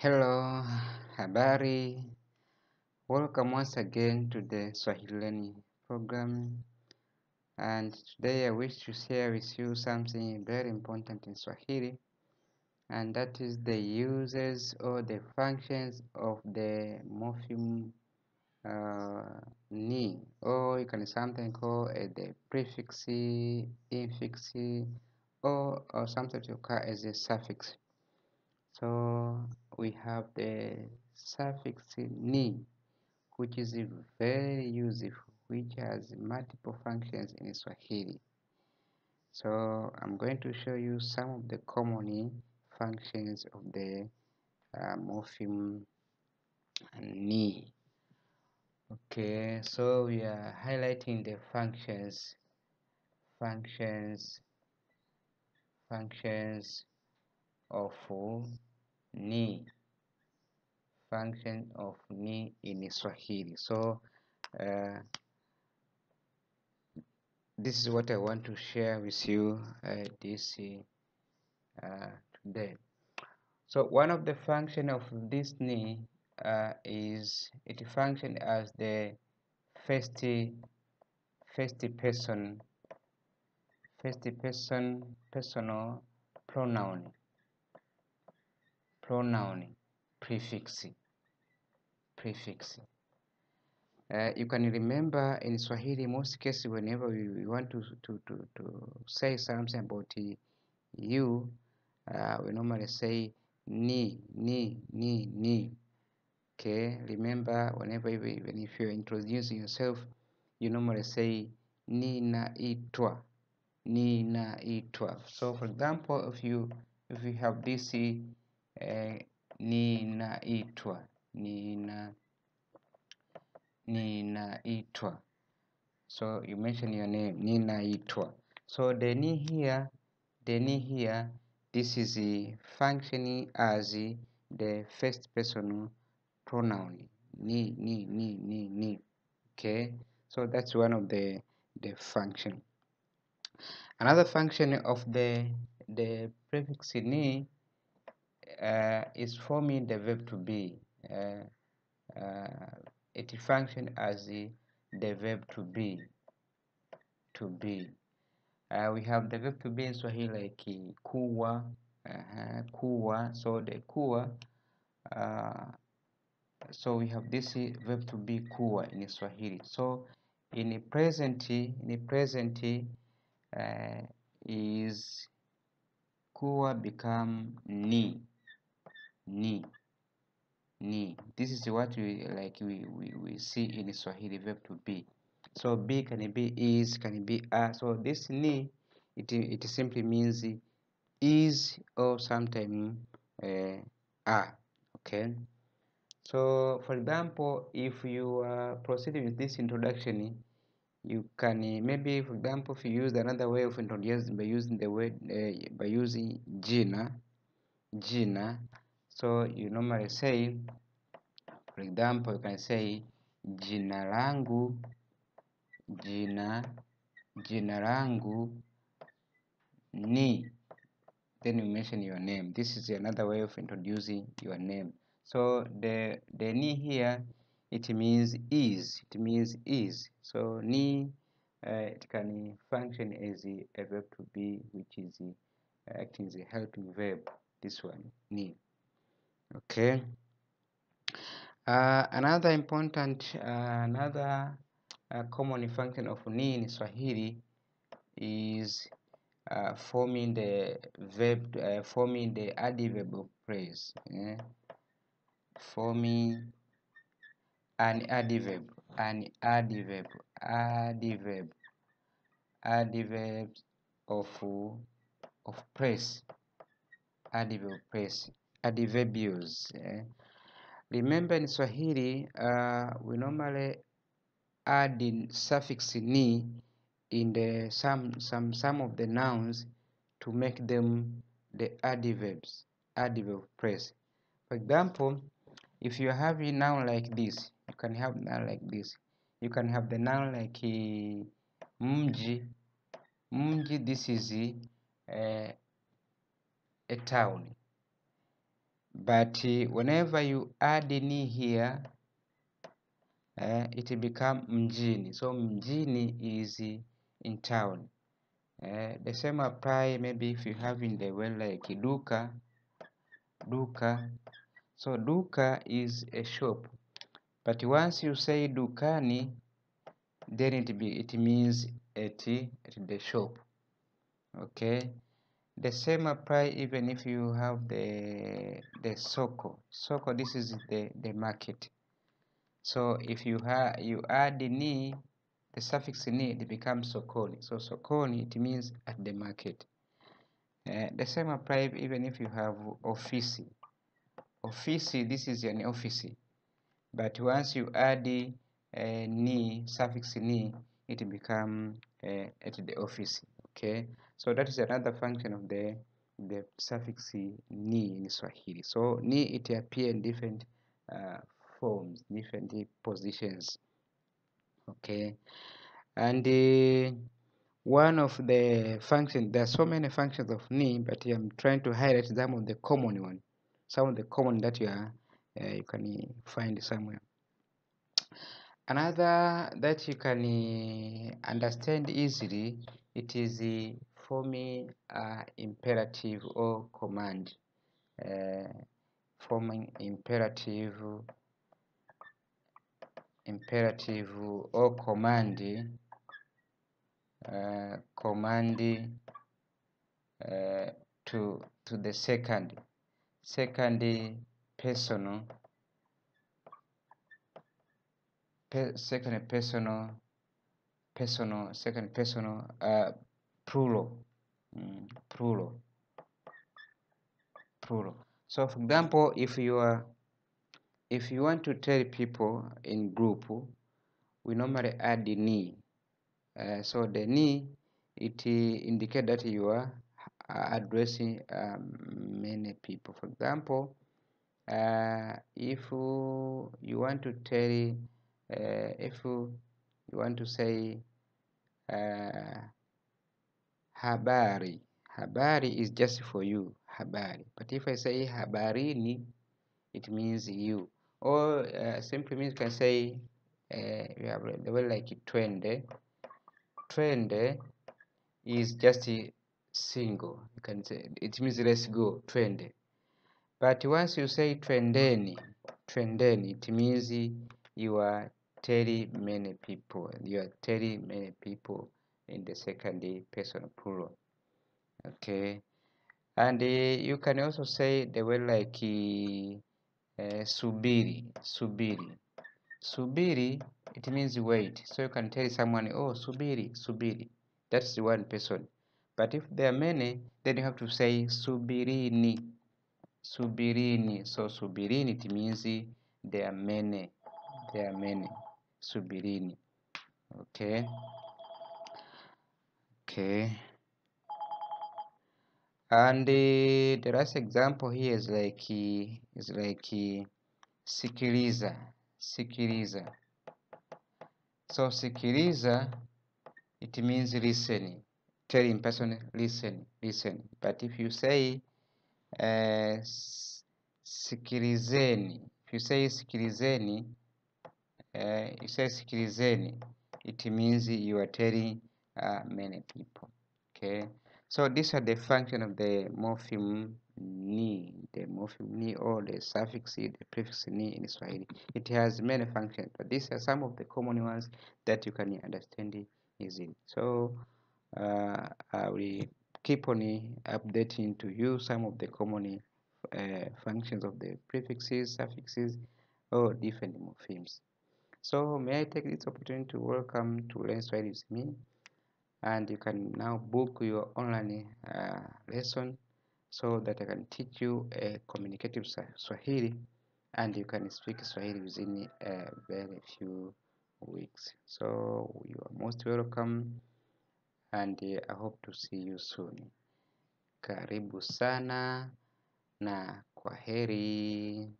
Hello, habari. Welcome once again to the Swahili learning program. And today I wish to share with you something very important in Swahili, and that is the uses or the functions of the morpheme ni, or you can sometimes call it the prefix, infix, or sometimes occur as a suffix. So we have the suffix ni, which is very useful, which has multiple functions in Swahili. So I'm going to show you some of the common functions of the morpheme ni. Okay, so we are highlighting the functions of ni, function of ni in Swahili. So this is what I want to share with you today. So one of the function of this ni is it function as the first personal pronoun prefix. You can remember in Swahili, most cases, whenever we want to say something about you, we normally say ni. Okay, remember whenever even if you're introducing yourself, you normally say ninaitwa. So for example, if you have this ninaitwa, ninaitwa, so you mention your name, ninaitwa. So the ni here, this is functioning as the first person pronoun, ni. Okay, so that's one of the function. Another function of the prefix ni is forming the verb to be. It functions as the verb to be. We have the verb to be in Swahili like kuwa, kuwa. So the kuwa, so we have this verb to be kuwa in Swahili. So in the present, is kuwa become ni. This is what we see in Swahili verb to be. So be can be is, can be are. So this ni, it simply means is or sometimes are. Okay. So for example, if you are proceeding with this introduction, you can maybe, for example, if you use another way of introducing by using the word by using jina. So you normally say, for example, you can say jina langu, jina langu ni, then you mention your name. This is another way of introducing your name. So the ni here, it means is. So ni it can function as a verb to be, which is acting as a helping verb. This one, ni. Okay. Another important common function of ni in Swahili is forming the verb, forming the adverb of praise. Forming an adverb of praise, adverbials. Remember in Swahili, we normally add in suffix ni in the some of the nouns to make them the adverbs, adverb of praise. For example, if you have a noun like this, you can have noun like this. You can have the noun like mji. This is a town. but whenever you add ni here, it become mjini. So mjini is in town. The same apply maybe if you have in the well like duka. So duka is a shop, but once you say dukani, then it means at the shop. Okay, the same apply even if you have the soko. This is the market. So if you add ni, the suffix ni, it becomes sokoni. So sokoni, it means at the market. The same apply even if you have office. This is an office, but once you add ni, suffix ni, it become at the office. Okay, so that is another function of the suffix ni in Swahili. So ni, it appear in different forms, different positions. Okay, and one of the functions, there are so many functions of ni, but I'm trying to highlight some of the common one, some of the common that you can find somewhere. Another that you can understand easily, it is forming imperative or command. Forming imperative or command, to the second personal, second personal plural, plural. So for example, if you want to tell people in group, we normally add the ni. So the ni, it indicates that you are addressing many people. For example, if you want to tell, if you want to say habari. Habari is just for you, habari. But if I say habarini, it means you. Or simply means you can say, you have the word like twende. Twende is just a single. You can say it means let's go, twende. But once you say twendeni, it means you are telling many people. You are telling many people in the second person plural. Okay, and you can also say the word like subiri. Subiri, it means wait. So you can tell someone, oh, subiri. That's the one person. But if there are many, then you have to say subirini. So subirini, it means there are many. Subirini. Okay. And the last example here is like sikiliza. So sikiliza, it means listening, telling person listen. But if you say sikilizeni, if you say sikilizeni, it means you are telling many people. Okay, so these are the function of the morpheme ni, or the suffix the prefix ni in Swahili. It has many functions, but these are some of the common ones that you can understand easily. So I will keep on updating to you some of the common functions of the prefixes, suffixes, or different morphemes. So may I take this opportunity to welcome to Learn Swahili with me, and you can now book your online lesson so that I can teach you a communicative Swahili, and you can speak Swahili within a very few weeks. So you are most welcome, and I hope to see you soon. Karibu sana na kwaheri.